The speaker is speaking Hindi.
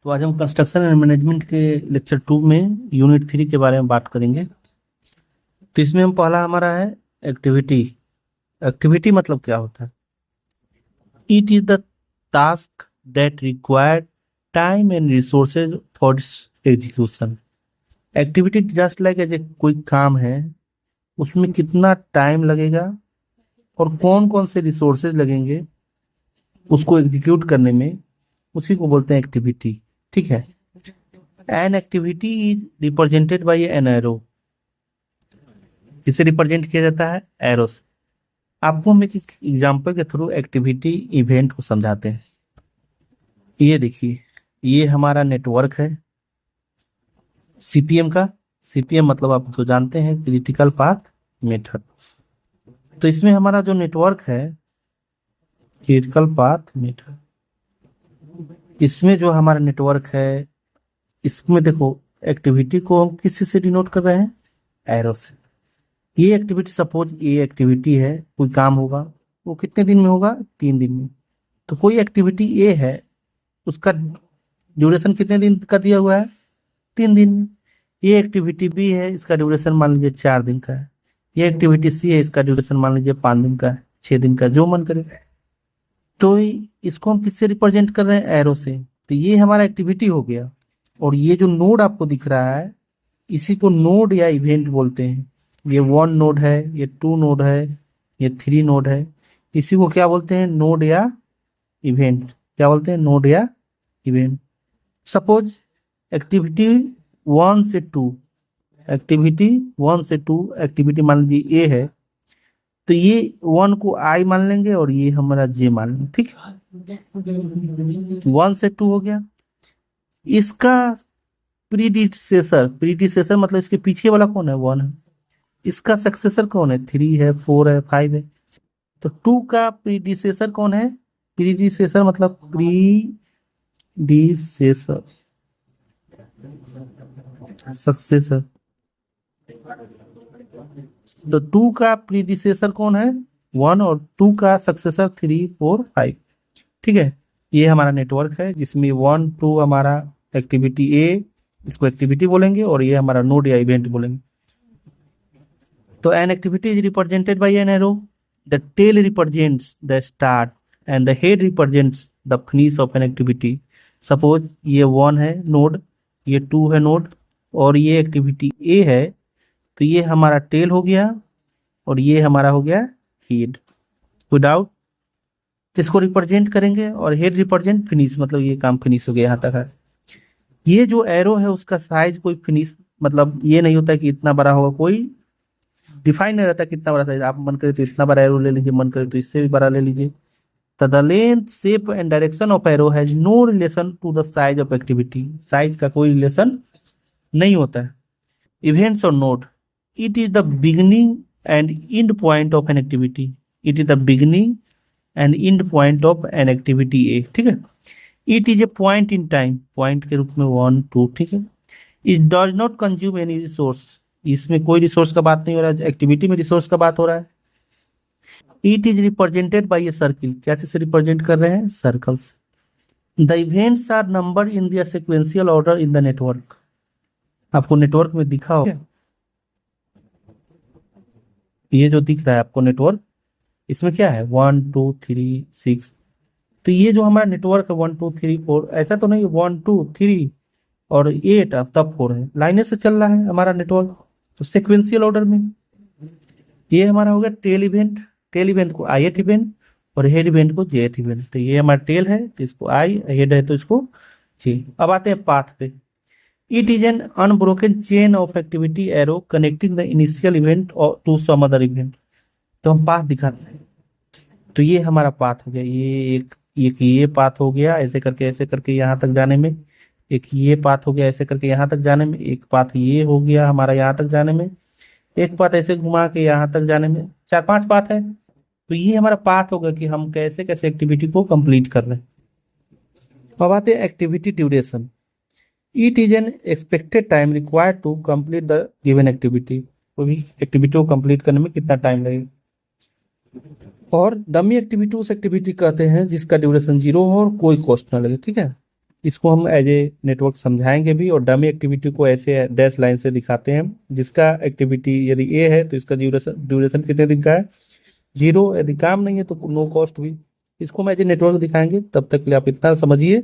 तो आज हम कंस्ट्रक्शन एंड मैनेजमेंट के लेक्चर 2 में यूनिट 3 के बारे में बात करेंगे। तो इसमें हम पहला हमारा है एक्टिविटी। एक्टिविटी मतलब क्या होता है? It is the task that require time and resources for its execution. Activity just like as a कोई काम है, उसमें कितना टाइम लगेगा और कौन कौन से रिसोर्सेज लगेंगे उसको एग्जीक्यूट करने में, उसी को बोलते हैं एक्टिविटी। ठीक है। N activity is represented by an arrow. इसे रिप्रेजेंट किया जाता है एरो से। आपको हम एक एग्जांपल के थ्रू एक्टिविटी इवेंट को समझाते हैं। ये देखिए, ये हमारा नेटवर्क है सीपीएम का। सीपीएम मतलब आप तो जानते हैं, क्रिटिकल पाथ मेथड। तो इसमें हमारा जो नेटवर्क है क्रिटिकल पाथ मेथड, इसमें जो हमारा नेटवर्क है, इसमें देखो एक्टिविटी को हम किस से डिनोट कर रहे हैं? एरो से। ये एक्टिविटी, सपोज ये एक्टिविटी है, कोई काम होगा, वो कितने दिन में होगा? 3 दिन में। तो कोई एक्टिविटी ए है, उसका ड्यूरेशन कितने दिन का दिया हुआ है? 3 दिन में। ये एक्टिविटी बी है, इसका ड्यूरेशन मान लीजिए 4 दिन का है। ये एक्टिविटी सी है, इसका ड्यूरेशन मान लीजिए 5 दिन का है, 6 दिन का, जो मन करे। तो इसको हम किससे रिप्रेजेंट कर रहे हैं? एरो से। तो ये हमारा एक्टिविटी हो गया। और ये जो नोड आपको दिख रहा है, इसी को नोड या इवेंट बोलते हैं। ये 1 नोड है, ये 2 नोड है, ये 3 नोड है। इसी को क्या बोलते हैं? नोड या इवेंट। क्या बोलते हैं? नोड या इवेंट। सपोज एक्टिविटी 1 से 2, एक्टिविटी 1 से 2 एक्टिविटी मान लीजिए ए है, तो ये 1 को आई मान लेंगे और ये हमारा जे मान लेंगे। ठीक है। 1 से 2 हो गया। इसका प्रीडिसेसर, प्रीडिसेसर मतलब इसके पीछे वाला कौन है? 1 है। इसका सक्सेसर कौन है? 3 है, 4 है, 5 है। तो 2 का प्रीडिसेसर कौन है? प्रीडिसेसर मतलब प्रीडिसेसर, सक्सेसर। तो 2 का प्रीडिसेसर कौन है? 1, और 2 का सक्सेसर 3, 4, 5। ठीक है। ये हमारा नेटवर्क है जिसमें 1, 2 हमारा एक्टिविटी ए, इसको एक्टिविटी बोलेंगे, और ये हमारा नोड या इवेंट बोलेंगे। तो an activity is represented by an arrow. The tail represents the start and the head represents the finish of an activity. Suppose ये 1 है नोड, ये 2 है नोड, और ये एक्टिविटी ए है। तो ये हमारा टेल हो गया और ये हमारा हो गया हेड। विदाउट इसको रिप्रेजेंट करेंगे, और हेड रिप्रेजेंट फिनिश, मतलब ये काम फिनिश हो गया, यहाँ तक है। ये जो एरो है उसका साइज कोई फिनिश, मतलब ये नहीं होता कि इतना बड़ा होगा, कोई डिफाइन नहीं रहता कितना बड़ा साइज। आप मन करे तो इतना बड़ा एरो ले लीजिए, मन करे तो इससे भी बड़ा ले लीजिए। तो the length, shape and direction of arrow has no relation to the size of activity. Size का कोई रिलेशन नहीं होता है। इवेंट्स और node, it is the beginning and end point of an activity. It is the beginning and end point of an activity A. ठीक है। It is a point in time, point के रूप में 1, 2। ठीक है। It does not consume any resource. इसमें कोई रिसोर्स का बात नहीं हो रहा है, एक्टिविटी में रिसोर्स का बात हो रहा है। It is represented by a circle. क्या से रिप्रेजेंट कर रहे हैं? Circles. The events are number in their sequential order in the network. आपको नेटवर्क में दिखा होगा, ये जो दिख रहा है आपको नेटवर्क, इसमें क्या है? 1, 2, 3, 6। तो ये जो हमारा नेटवर्क है 1, 2, 3, 4, ऐसा तो नहीं 1, 2, 3 और 8 अब तब 4 है, लाइने से चल रहा है हमारा नेटवर्क। तो सिक्वेंशियल ऑर्डर में ये हमारा हो गया टेल इवेंट। टेल इवेंट को आई एथ इवेंट और हेड इवेंट को जे एथ इवेंट। तो ये हमारा टेल है तो इसको आई, हेड है तो इसको जी। अब आते हैं पाथ पे। It is an unbroken chain of activity arrow connecting the initial event to some other event. तो हम पाथ दिखाते हैं। तो ये हमारा पाथ हो गया, ये पाथ हो गया, ऐसे करके यहाँ तक जाने में। एक ये पाथ हो गया ऐसे करके यहाँ तक जाने में। एक पाथ ये हो गया हमारा यहाँ तक जाने में। एक पाथ ऐसे घुमा के यहाँ तक जाने में। 4-5 पाथ है। तो ये हमारा पाथ होगा कि हम कैसे कैसे एक्टिविटी को कंप्लीट कर रहे हैं। अब आते हैं activity duration. It is an expected time required to complete the given activity. कोई भी एक्टिविटी को कंप्लीट करने में कितना टाइम लगेगा। और डमी एक्टिविटी उस एक्टिविटी कहते हैं जिसका ड्यूरेशन 0 हो और कोई कॉस्ट ना लगे। ठीक है। इसको हम एज ए नेटवर्क समझाएंगे भी, और डमी एक्टिविटी को ऐसे डैश लाइन से दिखाते हैं, जिसका एक्टिविटी यदि ए है तो इसका ड्यूरेशन ड्यूरेशन कितने दिन का है, 0। यदि काम नहीं है तो नो कॉस्ट भी। इसको हम एज ए नेटवर्क दिखाएंगे। तब तक के लिए आप इतना समझिए